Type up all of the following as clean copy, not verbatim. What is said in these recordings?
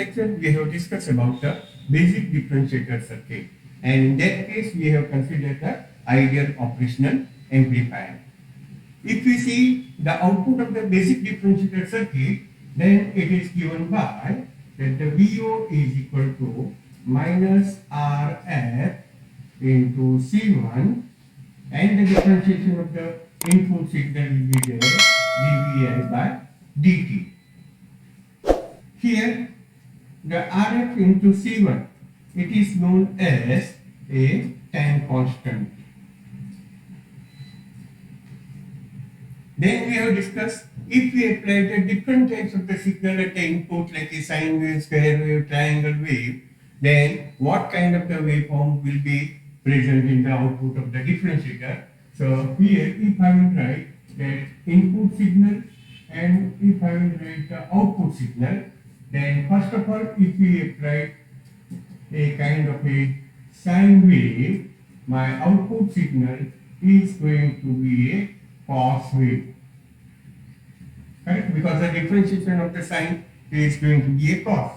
lecture we have discussed about the basic differentiator circuit, and in that case we have considered the ideal operational amplifier. If we see the output of the basic differentiator circuit, then it is given by that the VO is equal to minus RF into C1, and the differentiation of the input signal will be there dVi by dt. Here the RF into C1, it is known as a time constant. Then we have discussed if we apply the different types of the signal at the input like a sine wave, square wave, triangle wave, then what kind of the waveform will be present in the output of the differentiator. So here if I will write that input signal and if I will write the output signal, then first of all if we apply a kind of a sine wave, my output signal is going to be a cos wave. Correct? Because the differentiation of the sine is going to be a cos.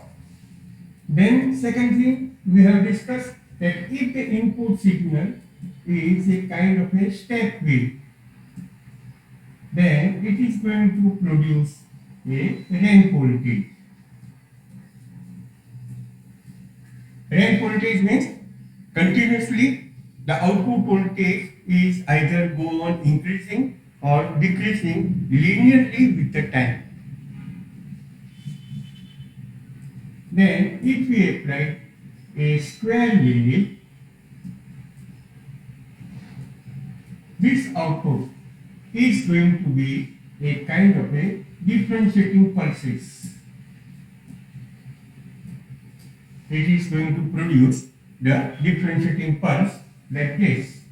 Then second thing we have discussed that if the input signal is a kind of a step wave, then it is going to produce a ramp voltage. Ramp voltage means continuously the output voltage is either go on increasing or decreasing linearly with the time. Then if we apply a square wave, this output is going to be a kind of a differentiating pulses. It is going to produce the differentiating pulse like this.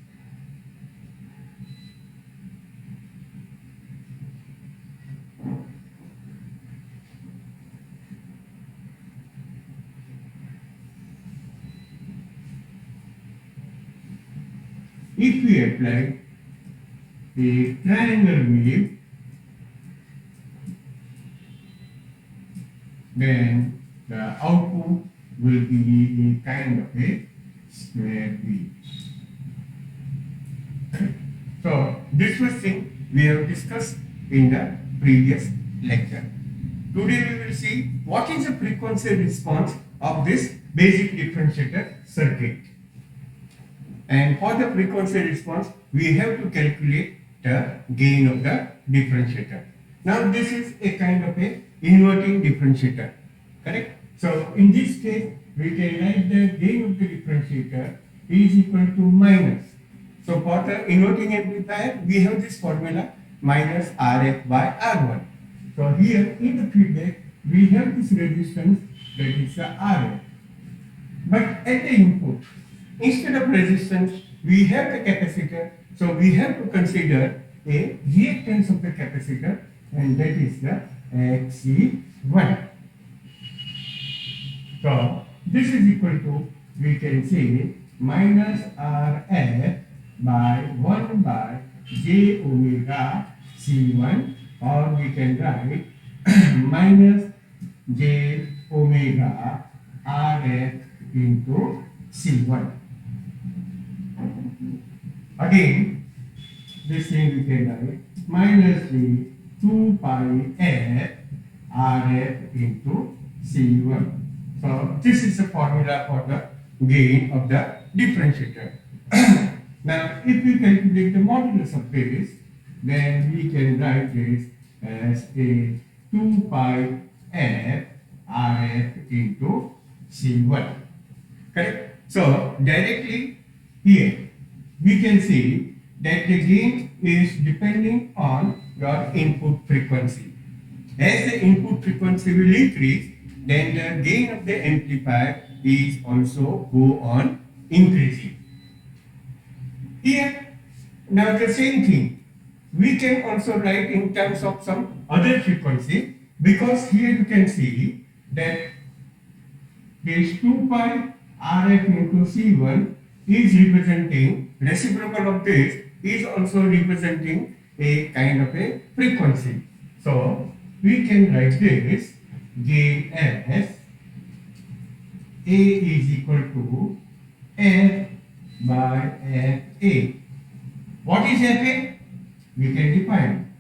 If we apply a triangle wave, then the output will be a kind of a square wave. So this was thing we have discussed in the previous lecture. Today we will see what is the frequency response of this basic differentiator circuit. And for the frequency response, we have to calculate the gain of the differentiator. Now this is a kind of a inverting differentiator, correct? So in this case, we can write the gain of the differentiator is equal to minus. So for the inverting amplifier, we have this formula minus Rf by R1. So here in the feedback, we have this resistance that is the Rf. But at the input, instead of resistance, we have the capacitor. So we have to consider a reactance of the capacitor, and that is the Xc1. So this is equal to, we can say, minus Rf by 1 by j omega C1, or we can write minus j omega Rf into C1. Again, this thing we can write minus j 2 pi f Rf into C1. So this is the formula for the gain of the differentiator. Now if we calculate the modulus of this, then we can write this as a 2 pi f Rf into C1. Correct? So directly here we can see that the gain is depending on your input frequency. As the input frequency will increase, then the gain of the amplifier is also go on increasing. Here, now the same thing, we can also write in terms of some other frequency, because here you can see that this 2 pi Rf into C1 is representing, reciprocal of this is also representing a kind of a frequency. So we can write this gain as A is equal to F by Fa. What is Fa? We can define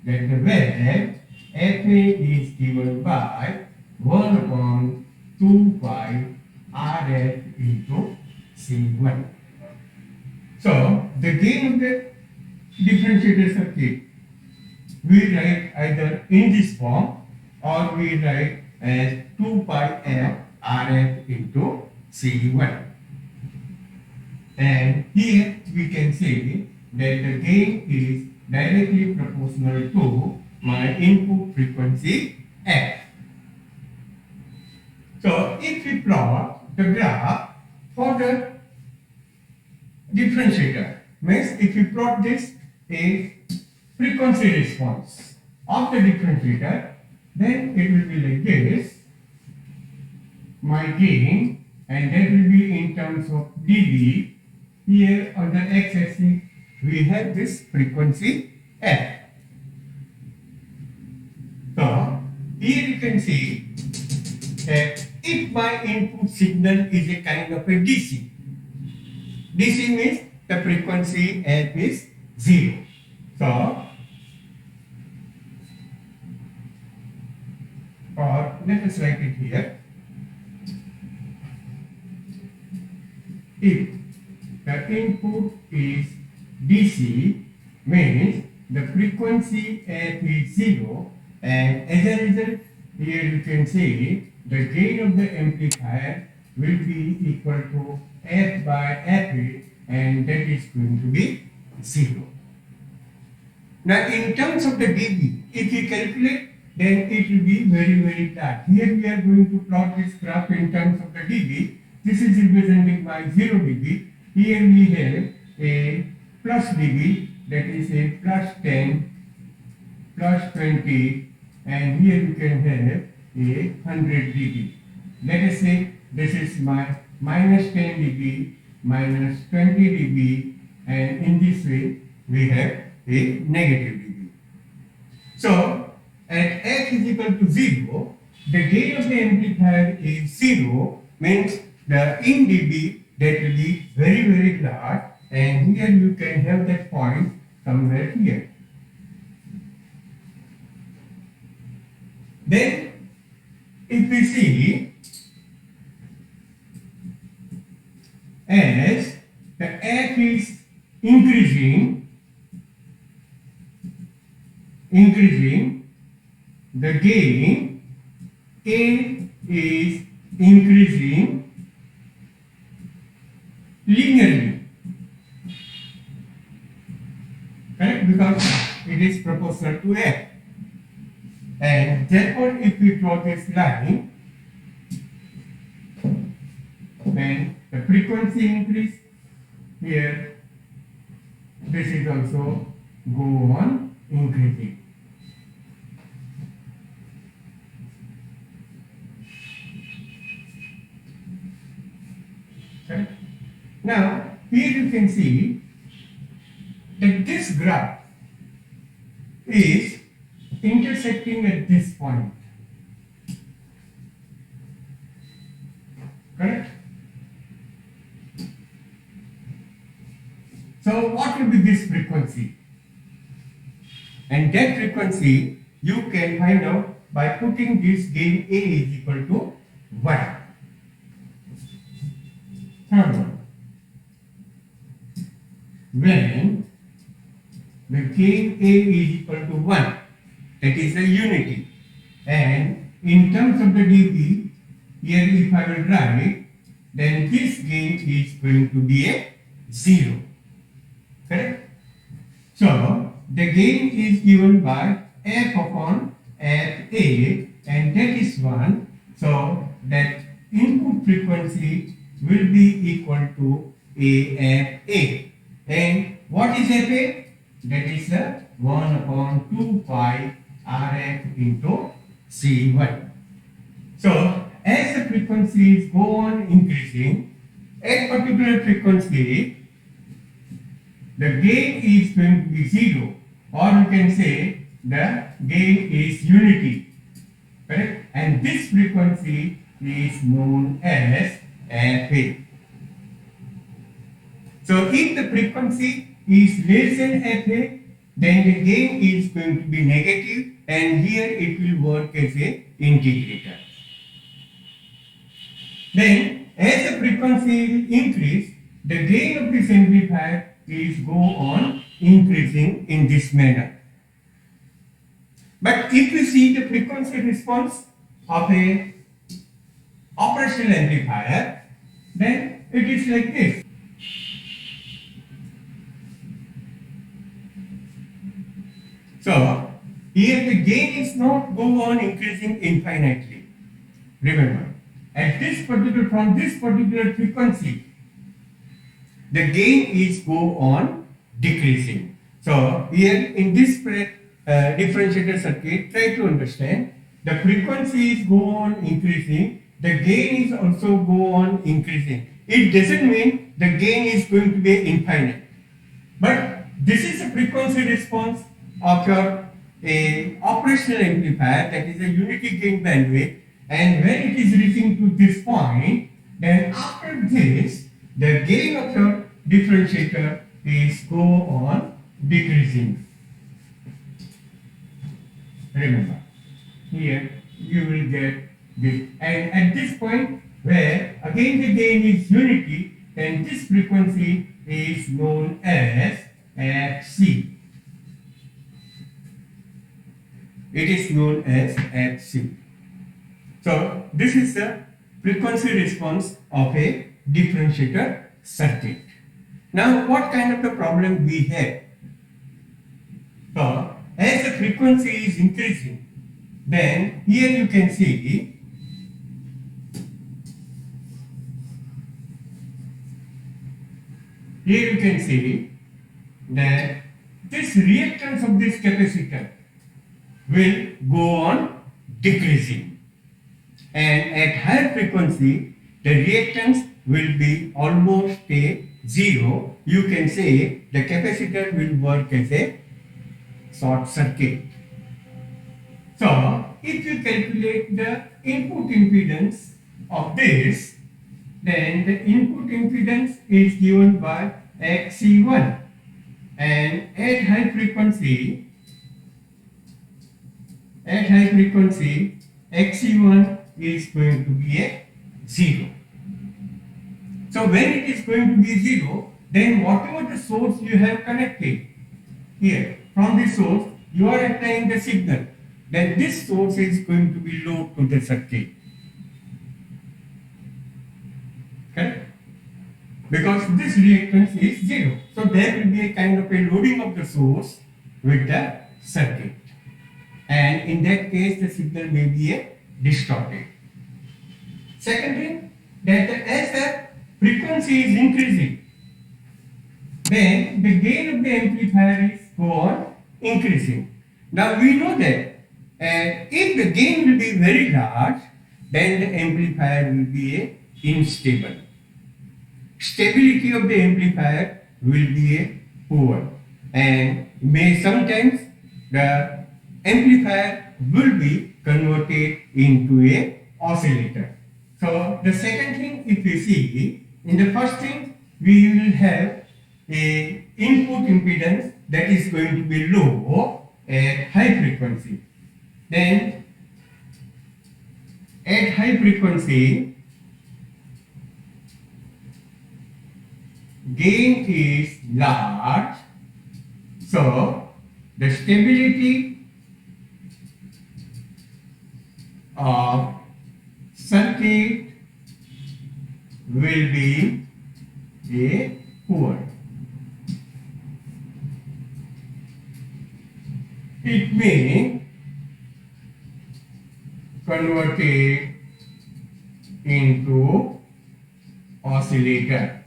that the where Fa is given by 1 upon 2 pi Rf into C1. So, the gain of the differentiator circuit, we write either in this form or we write as 2 pi f Rf into C1. And here we can say that the gain is directly proportional to my input frequency f. So, if we plot the graph for the differentiator, means if you plot this a frequency response of the differentiator, then it will be like this, my gain, and that will be in terms of dB. Here on the x-axis we have this frequency f. So here you can see that if my input signal is a kind of a DC, DC means the frequency f is 0. So, or let us write it here. If the input is DC, means the frequency f is 0, and as a result, here you can say the gain of the amplifier will be equal to f by Fa, and that is going to be 0. Now, in terms of the dB, if you calculate, then it will be very, very large. Here we are going to plot this graph in terms of the dB. This is represented by 0 dB. Here we have a plus dB, that is a plus 10, plus 20, and here you can have a 100 dB. Let us say this is my minus 10 dB, minus 20 dB, and in this way we have a negative dB. So, at x is equal to 0, the gain of the amplifier is 0, means the in dB that will be very, very large, and here you can have that point somewhere here. Then, if we see, as the f is increasing, the gain A is increasing linearly, correct? Because it is proportional to f. And therefore, if we draw this line, then the frequency increase here, this is also go on increasing. Okay. Now, here you can see that this graph is intersecting at this point. Correct? So, what will be this frequency? And that frequency you can find out by putting this gain A is equal to 1. Third one. When the gain A is equal to 1, that is the unity. And in terms of the dB, here if I will write, then this gain is going to be a 0. Correct? So, the gain is given by f upon Fa, and that is 1. So, that input frequency will be equal to AFA. And what is Fa? That is 1 upon 2 pi Rf into C1. So, as the frequencies go on increasing, at particular frequency, the gain is going to be 0, or you can say the gain is unity. Correct? And this frequency is known as FA. So if the frequency is less than FA, then the gain is going to be negative, and here it will work as a integrator. Then as the frequency increase, the gain of this amplifier is go on increasing in this manner. But if we see the frequency response of a operational amplifier, then it is like this. So here the gain is not go on increasing infinitely. Remember, at this particular, from this particular frequency, the gain is go on decreasing. So here in this differentiator circuit, try to understand the frequency is go on increasing, the gain is also go on increasing. It doesn't mean the gain is going to be infinite, but this is a frequency response of your operational amplifier, that is a unity gain bandwidth, and when it is reaching to this point, then after this the gain of your differentiator is go on decreasing. Remember, here you will get this, and at this point where again the gain is unity, then this frequency is known as FC. It is known as FC. So this is the frequency response of a differentiator circuit. Now what kind of the problem we have? So as the frequency is increasing, then here you can see that this reactance of this capacitor will go on decreasing, and at higher frequency the reactance will be almost a zero. You can say the capacitor will work as a short circuit. So if you calculate the input impedance of this, then the input impedance is given by XC1, and at high frequency XC1 is going to be a 0. So when it is going to be 0, then whatever the source you have connected here, from the source you are applying the signal, then this source is going to be load to the circuit. Correct? Because this reactance is 0. So there will be a kind of a loading of the source with the circuit. And in that case the signal may be a distorted. Second thing, that as the frequency is increasing, then the gain of the amplifier is go on increasing. Now we know that if the gain will be very large, then the amplifier will be unstable. Stability of the amplifier will be poor, and may sometimes the amplifier will be converted into a oscillator. So the second thing, if you see, in the first thing we will have a input impedance that is going to be low at high frequency. Then at high frequency gain is large, so the stability of circuit will be a poor. It may convert it into oscillator.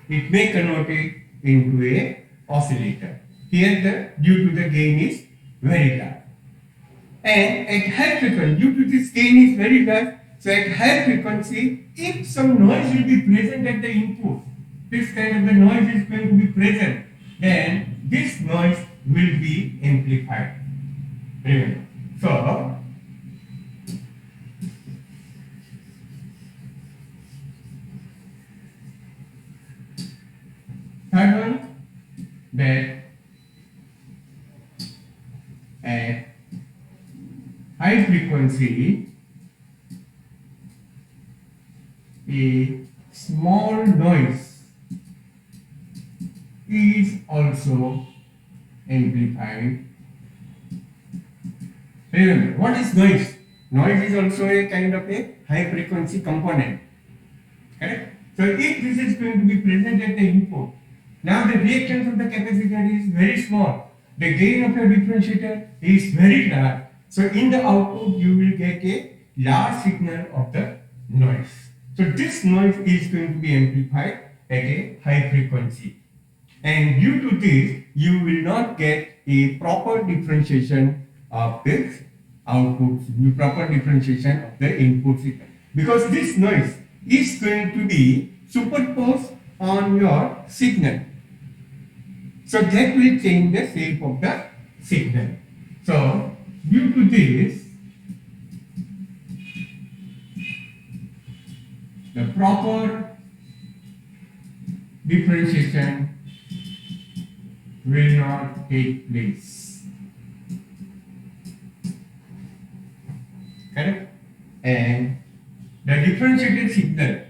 It may convert it into a oscillator. Here the due to the gain is very large. And at high frequency, due to this gain is very large, so at high frequency, if some noise will be present at the input, this kind of the noise is going to be present, then this noise will be amplified. Remember. So third one, that at high frequency, a small noise is also amplified. Remember, what is noise? Noise is also a kind of a high frequency component. Correct? So if this is going to be present at the input, now the reactance of the capacitor is very small. The gain of your differentiator is very large. So in the output you will get a large signal of the noise. So this noise is going to be amplified at a high frequency. And due to this, you will not get a proper differentiation of this output, proper differentiation of the input signal. Because this noise is going to be superposed on your signal. So that will change the shape of the signal. So due to this, the proper differentiation will not take place. Correct? And the differentiated signal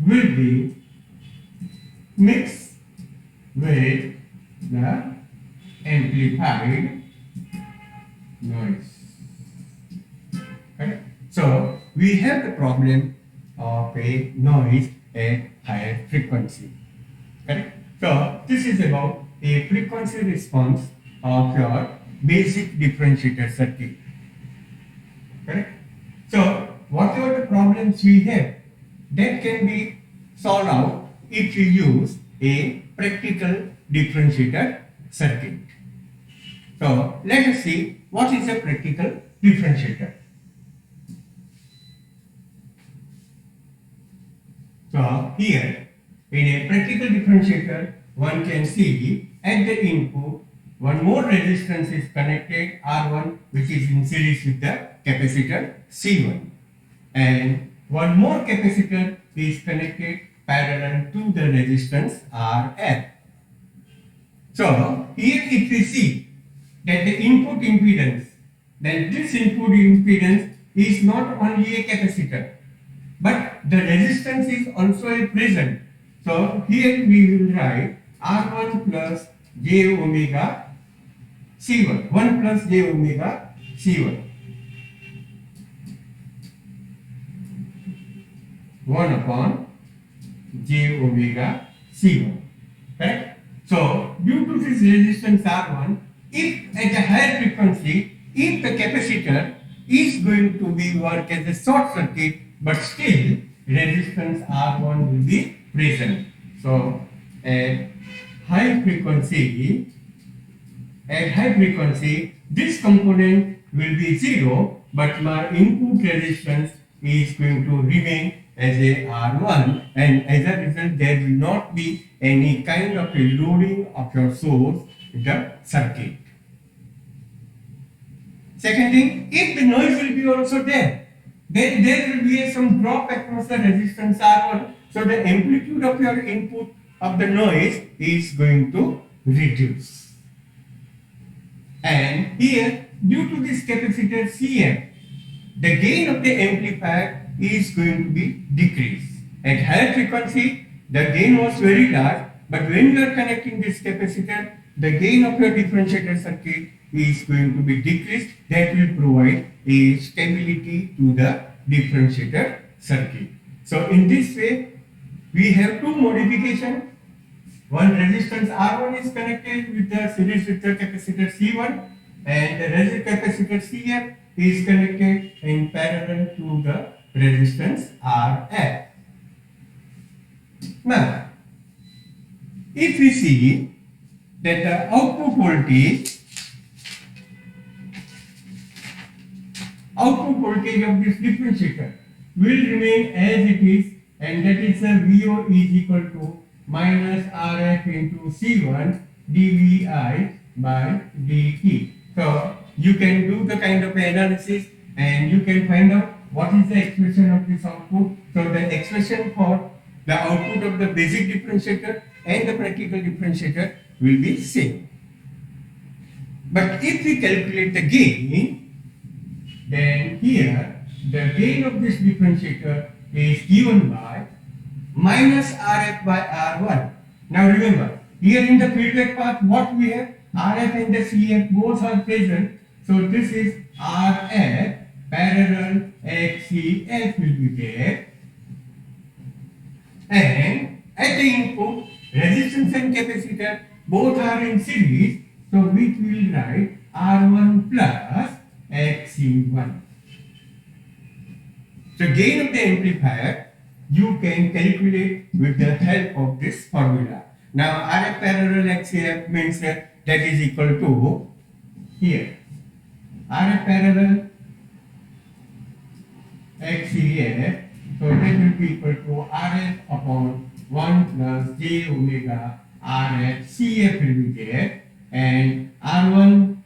will be mixed with the amplified noise. Correct? So we have the problem of a noise at higher frequency. Correct? So this is about a frequency response of your basic differentiator circuit. Correct? So whatever the problems we have, that can be solved out if you use a practical differentiator circuit. So let us see what is a practical differentiator. So here in a practical differentiator, one can see at the input one more resistance is connected, R1, which is in series with the capacitor C1, and one more capacitor is connected parallel to the resistance RF. So here if we see that the input impedance, then this input impedance is not only a capacitor, but the resistance is also present. So here we will write R1 plus j omega C1, 1 plus j omega C1, 1 upon j omega C1. Correct? So due to this resistance R1, if at a higher frequency, if the capacitor is going to be work as a short circuit, but still resistance R1 will be present. So at high frequency, this component will be 0, but my input resistance is going to remain as a R1, and as a result there will not be any kind of a loading of your source in the circuit. Second thing, if the noise will be also there, then there will be some drop across the resistance R1, so the amplitude of your input of the noise is going to reduce. And here, due to this capacitor Cm, the gain of the amplifier is going to be decreased. At higher frequency, the gain was very large, but when you are connecting this capacitor, the gain of your differentiator circuit is going to be decreased. That will provide a stability to the differentiator circuit. So in this way, we have two modifications. One resistance R1 is connected with the series with the capacitor C1, and the resistor capacitor Cf is connected in parallel to the resistance Rf. Now, if we see that the output voltage of this differentiator will remain as it is, and that is a VO is equal to minus Rf into C1 dVi by dt. So you can do the kind of analysis and you can find out what is the expression of this output. So the expression for the output of the basic differentiator and the practical differentiator will be same. But if we calculate the gain, then here the gain of this differentiator is given by minus Rf by R1. Now remember, here in the feedback path, what we have? Rf and the Cf both are present. So this is Rf parallel HCF will be there. And at the input, resistance and capacitor both are in series. So which will write R1 plus XC1. So gain of the amplifier you can calculate with the help of this formula. Now Rf parallel XCF means that is equal to here Rf parallel XCF. So that will be equal to Rf upon 1 plus j omega Rf CF will be there, and R1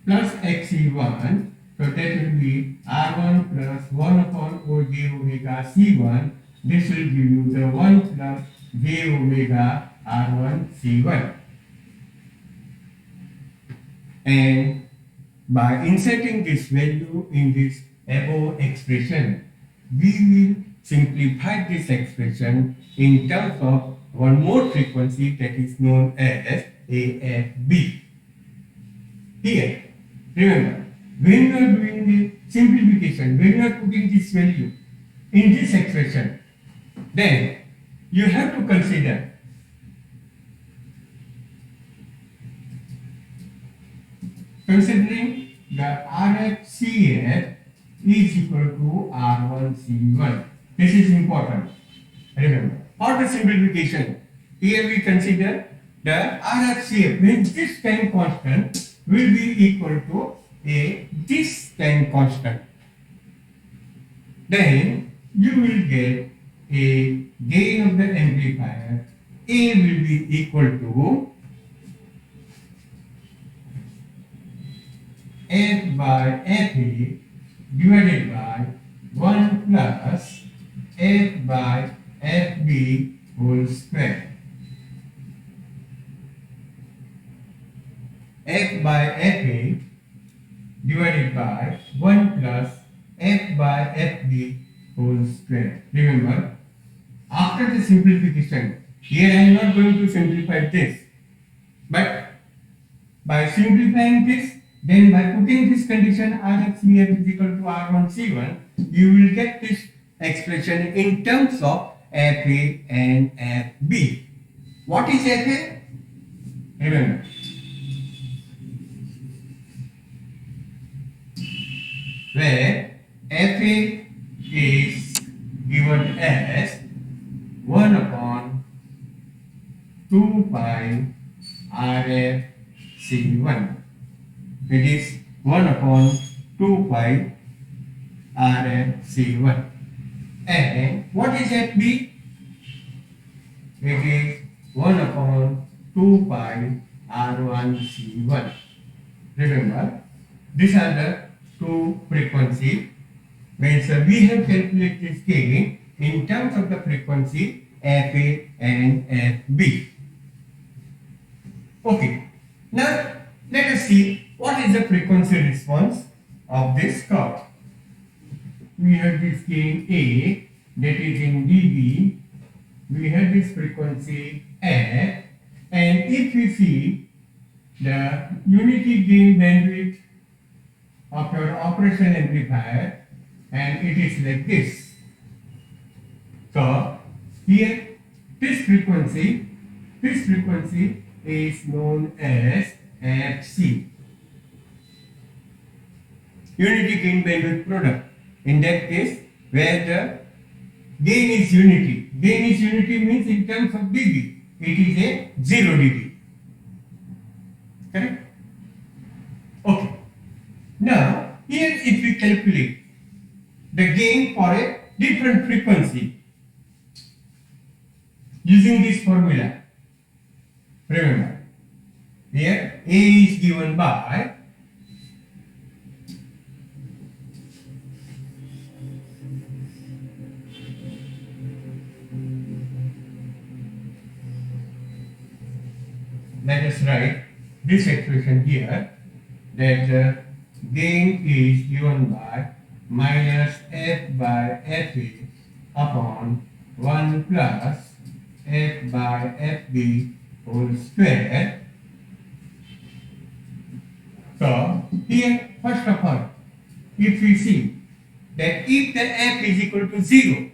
plus XC1. So that will be R1 plus 1 upon j omega C1. This will give you the 1 plus j omega R1 C1. And by inserting this value in this above expression, we will simplify this expression in terms of one more frequency that is known as AFB. Here, remember, when you are doing the simplification, when you are putting this value in this expression, then you have to consider considering the RFCF is equal to R1C1. This is important. Remember, for the simplification, here we consider the RFCF, means this time constant will be equal to this time constant. Then you will get a gain of the amplifier. A will be equal to F by Fa divided by 1 plus F by Fb whole square. F by Fa divided by 1 plus F by Fb whole square. Remember, after the simplification, here I am not going to simplify this, but by simplifying this, then by putting this condition RFCF is equal to R1C1, you will get this expression in terms of Fa and Fb. What is Fa? Remember, where Fa is given as 1 upon 2 pi Rf C1. It is 1 upon 2 pi Rf C1. And what is Fb? It is 1 upon 2 pi R1 C1. Remember, these are the two frequencies. Means we have calculated this gain in terms of the frequency Fa and Fb. Okay, now let us see what is the frequency response of this curve. We have this gain A, that is in dB. We have this frequency F, and if we see the unity gain bandwidth of your operation amplifier, and it is like this. So here this frequency is known as Fc, unity gain bandwidth product. In that case, where the gain is unity. Gain is unity means in terms of dB, it is a 0 dB. Correct? Okay. Now, here if we calculate the gain for a different frequency using this formula, remember, Here A is given by let us write this expression here that gain is given by minus f by fa upon 1 plus f by fb whole square. So here first of all, if we see that if the f is equal to 0,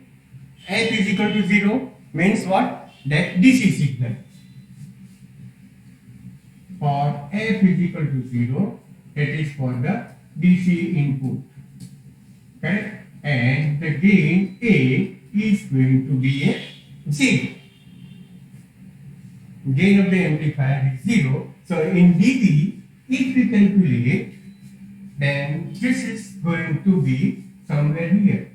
f is equal to 0 means what? That DC signal. For f is equal to 0, that is for the DC input. Correct? And the gain A is going to be a 0. Gain of the amplifier is 0. So in dB, if we calculate, then this is going to be somewhere here.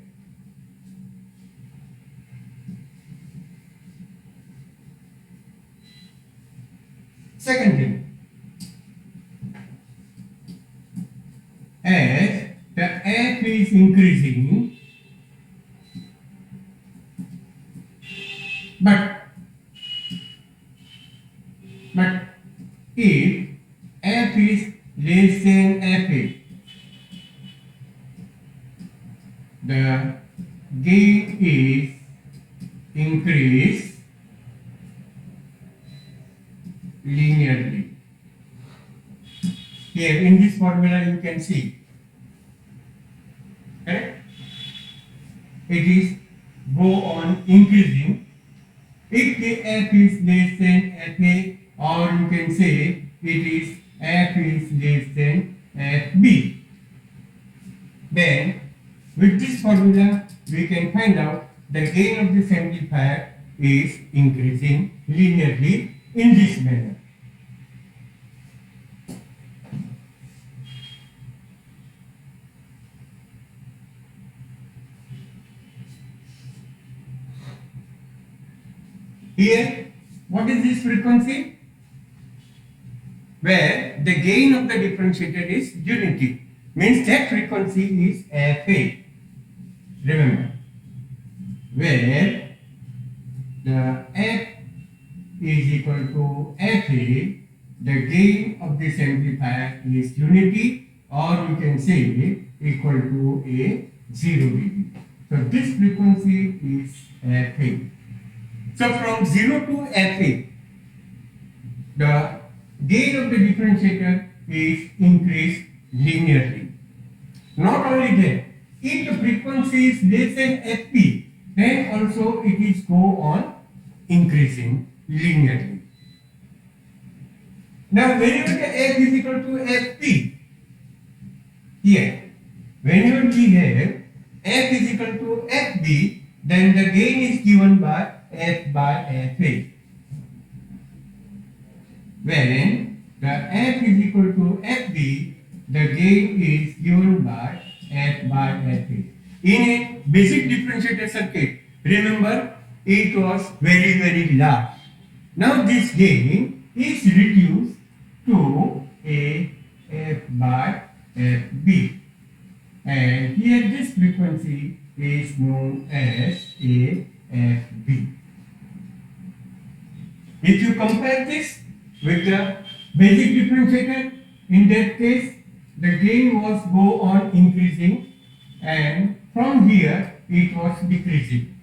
Second thing, as the f is increasing, but if f is less than fa, the gain is increased linearly. Here in this formula you can see, correct? It is go on increasing. If the f is less than fa, or you can say it is f is less than fb, then with this formula we can find out the gain of this amplifier is increasing linearly in this manner. Here, what is this frequency? Where the gain of the differentiator is unity, means that frequency is FA. Remember, where the F is equal to FA, the gain of this amplifier is unity, or we can say equal to a 0 dB. So this frequency is FA. So from 0 to FA, the gain of the differentiator is increased linearly. Not only that, if the frequency is less than FP, then also it is go on increasing linearly. Now whenever the F is equal to FP, here, whenever we have F is equal to FB, then the gain is given by F by FA. Wherein the F is equal to FB, the gain is given by F by FA. In a basic differentiator circuit, remember it was very large. Now this gain is reduced to a F by FB. And here this frequency is known as a FB. If you compare this with the basic differentiator, in that case the gain was go on increasing, and from here it was decreasing.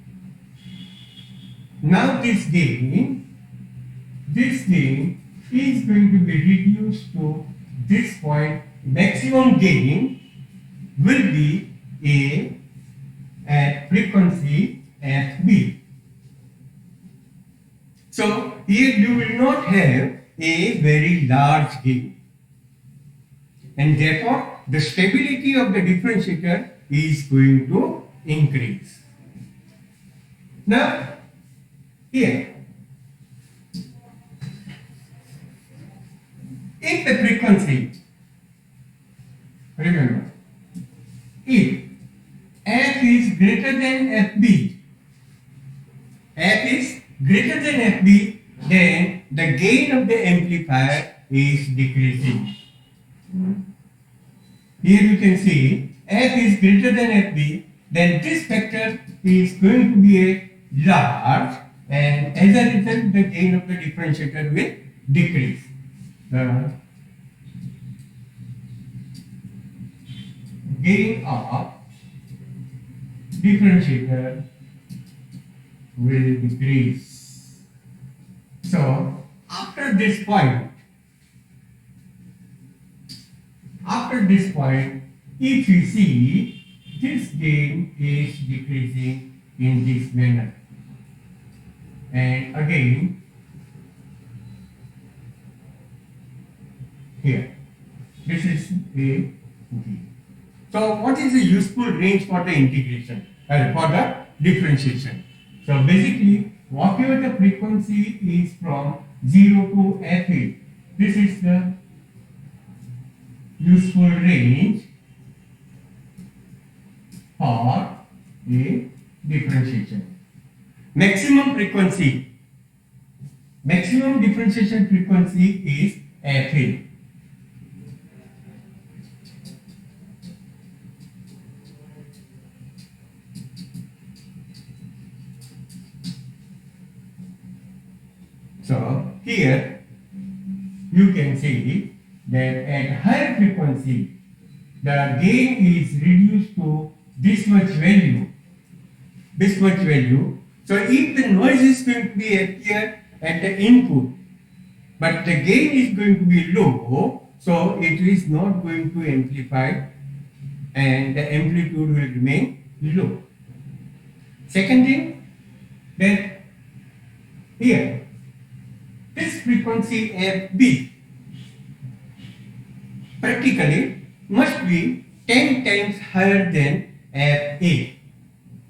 Now this gain is going to be reduced to this point. Maximum gain will be a at frequency FB. So here you will not have a very large gain, and therefore the stability of the differentiator is going to increase. Now here, if the frequency, remember, if F is greater than FB, F is greater than FB, then the gain of the amplifier is decreasing. Here you can see f is greater than fb, then this factor is going to be a large, and as a result the gain of the differentiator will decrease. The gain of differentiator will decrease. So after this point, if you see this gain is decreasing in this manner, and again here this is a g. So what is the useful range for the integration for the differentiation? So basically whatever the frequency is from 0 to f8, this is the useful range for a differentiation. Maximum differentiation frequency is f8. So here you can see that at higher frequency the gain is reduced to this much value. So if the noise is going to be appear at the input, but the gain is going to be low, so it is not going to amplify and the amplitude will remain low. Second thing, that here this frequency fb practically must be 10 times higher than fa.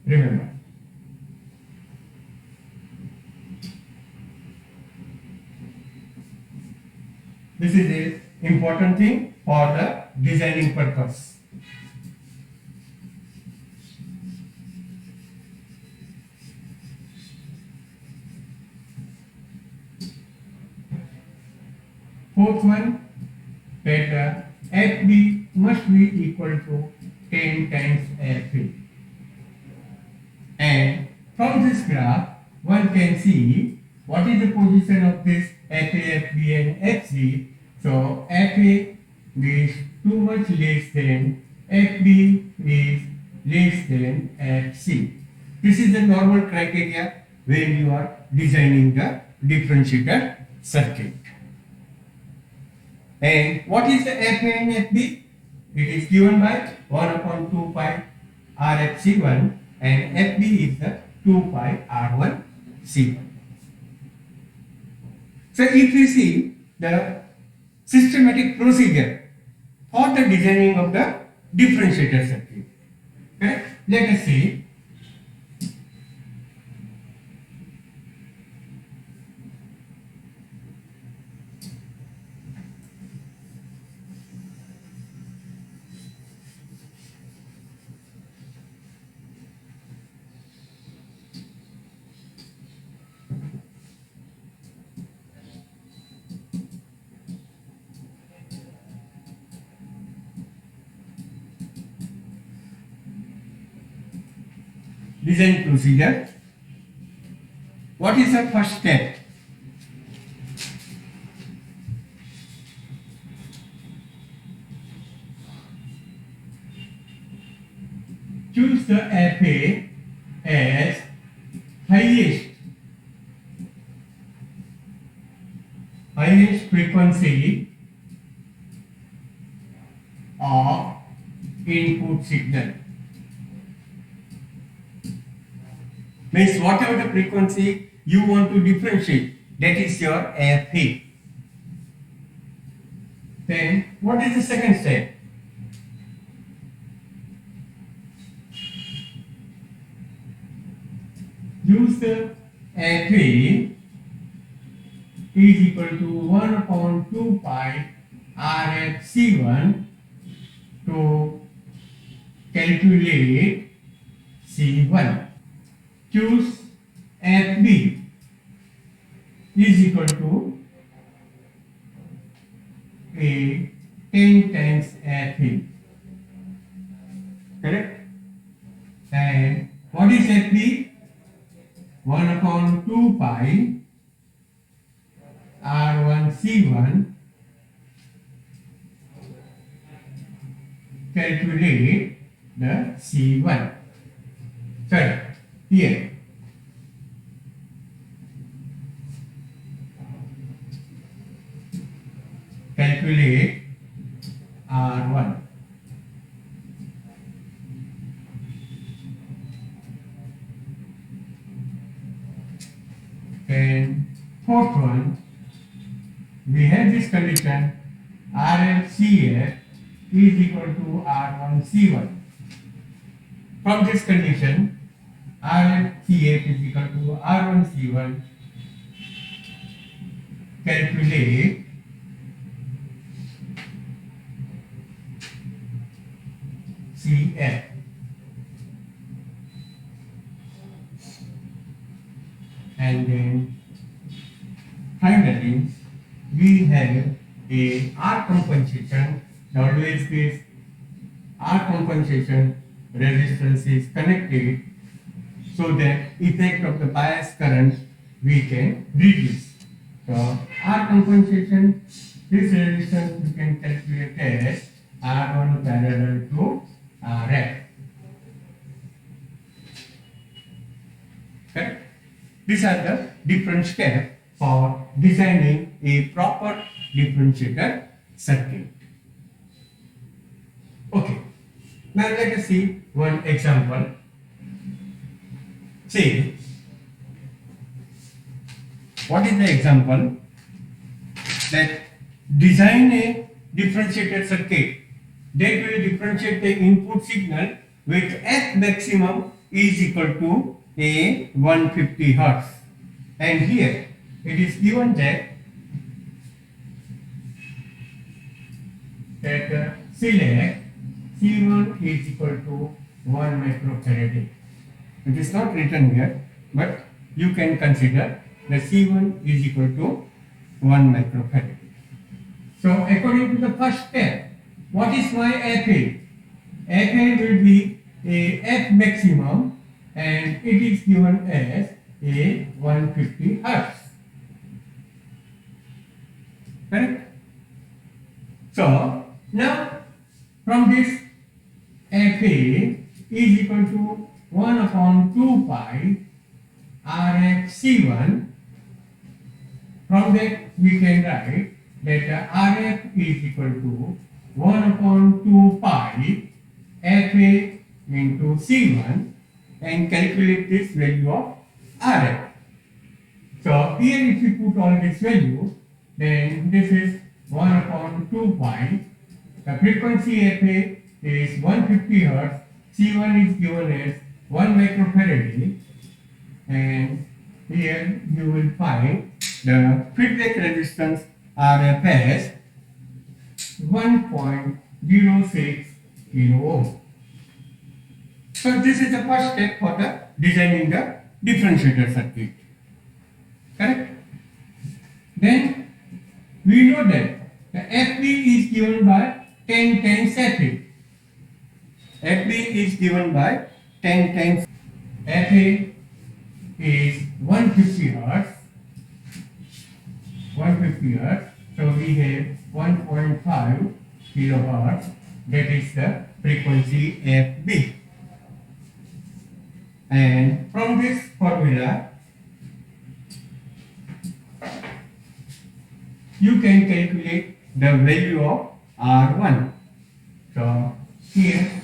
Remember. This is an important thing for the designing purpose. Fourth one, that fb must be equal to 10 times fa. And from this graph, one can see what is the position of this fa, fb and fc. So fa is too much less than fb is less than fc. This is the normal criteria when you are designing the differentiator circuit. And what is the fa and fb? It is given by 1 upon 2 pi rfc1, and fb is the 2 pi r1c1. So if we see the systematic procedure for the designing of the differentiator circuit, correct? Let us see. Design procedure. What is the first step? Choose the FA as highest frequency of input signal. Means whatever the frequency you want to differentiate, that is your FA. Then what is the second step? Use the FA is equal to 1 upon 2 pi RFC1 to calculate C1. Choose FB is equal to a 10 times FE. Correct? And what is FE? 1 upon 2 pi R1 C1. Calculate the C1. Sorry, here. Calculate R1. And fourth one, we have this condition RLCF is equal to R1 C1. From this condition, RLCF is equal to R1 C1. Calculate CF. And then finally, we have a R compensation. Always this R compensation resistance is connected so that effect of the bias current we can reduce. So R compensation, this resistance you can calculate as R1 parallel to RF. Correct? These are the different steps for designing a proper differentiator circuit. Okay, now let us see one example. Say, what is the example? That design a differentiator circuit that will differentiate the input signal with F maximum is equal to a 150 Hertz. And here it is given that select C1 is equal to 1 microfarad. It is not written here, but you can consider the C1 is equal to 1 microfarad. So according to the first step, what is my FA? FA will be a F maximum and it is given as a 150 Hertz. Correct? So now from this FA is equal to 1 upon 2 pi RF C1. From that we can write that RF is equal to 1 upon 2 pi FA into C1 and calculate this value of RF. So here if you put all this value, then this is 1 upon 2 pi. The frequency FA is 150 Hertz. C1 is given as 1 microfarad. And here you will find the feedback resistance RF as 1.06 kilo ohm. So this is the first step for the designing the differentiator circuit. Correct? Then we know that the FB is given by 10 times FA. FB is given by 10 times FA is 150 Hertz. 150 Hertz. So we have 1.5 kilohertz. That is the frequency FB. And from this formula, you can calculate the value of R1. So here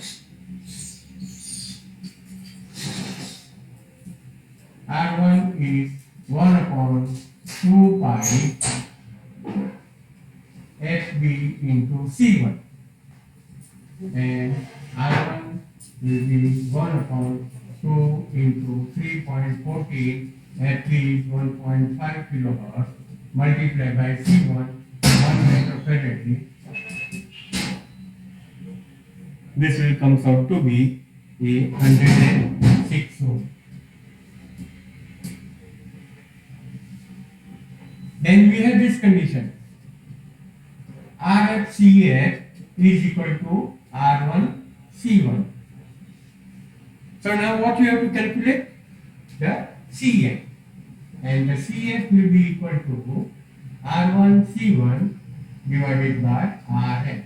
R1 is 1 upon 2 pi FB into C1. And R1 will be 1 upon 2 into 3.14, FB is 1.5 kilohertz multiplied by C1, 1 microfarad. This will comes out to be a 106 ohm. Then we have this condition. RL RFCF is equal to R1C1. So now what you have to calculate? The CF. And the CF will be equal to R1C1 divided by Rf.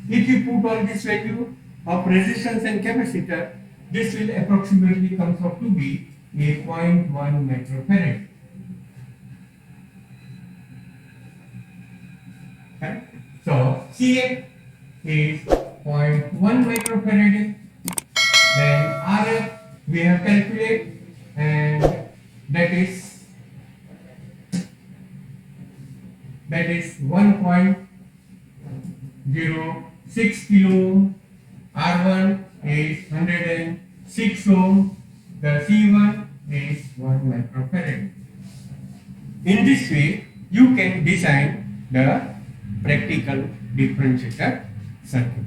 If you put all this value of resistance and capacitor, this will approximately comes out to be a 0.1 microfarad. Okay. So CF is 0.1 microfarad. Then Rf we have calculated, and that is 1.06 kilo ohm. R1 is 106 ohm. The C1 is 1 microfarad. In this way, you can design the practical differentiator circuit.